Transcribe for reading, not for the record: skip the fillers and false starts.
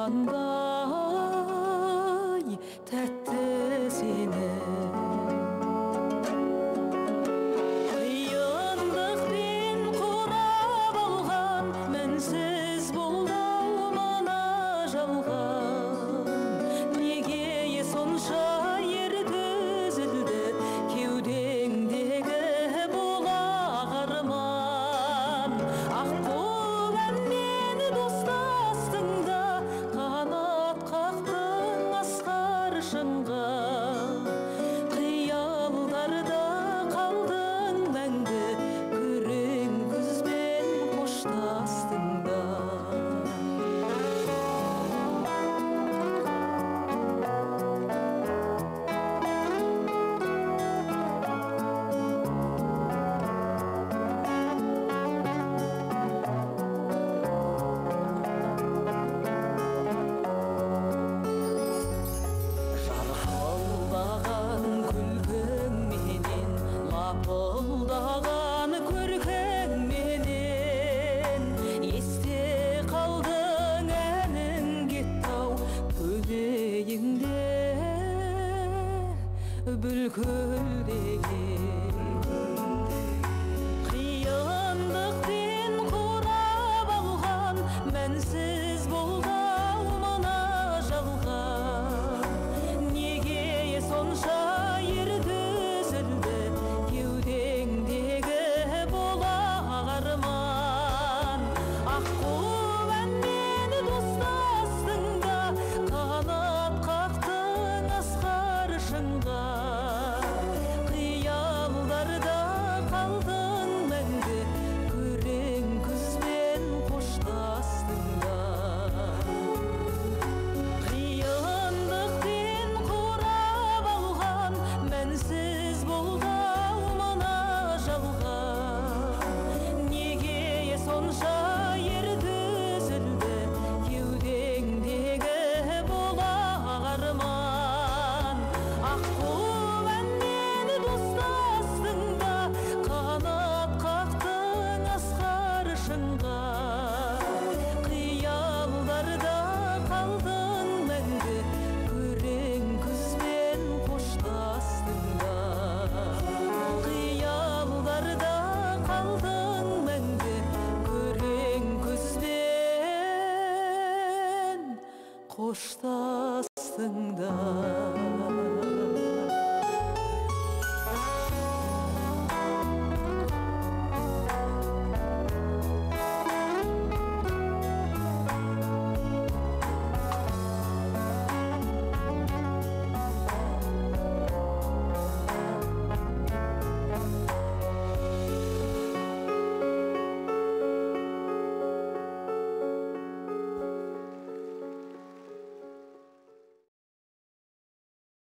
қандай тәтті сені қиындықпен құрап алған мінсіз бұлдау мана жалған неге сонша ерді үзілді кеудеңдегі бұлақ арман аққу әнмен достастың да қанат қақтың асқар шыңға қиялдарда қалдың мәңгі күрең күзбен қоштастың да лапылдаған көркіңменен есте қалдың әнің кетті-ау көбейіңде бүлкілдеген қиындықпен құрап алған мәнсіз бұлдау мына жалған неге сонша ерді үзілді кеудеңдегі бұлақ арман аққу әнмен достастың да қанат қақтың асқар шыңға қиялдарда қалдың мәңгі күрең күзбен қоштастың да қиындықпен құрап алған мәнсіз бұлдау мына жалған неге сонша ерді үзілді кеудеңдегі бұлақ арман аққу әнмен достастың да қанат қақтың асқар шыңға қиялдарда қалдың мәңгі күрең күзбен қоштастың да қиялдарда қалдың мәңгі күрең күзбен қоштастың да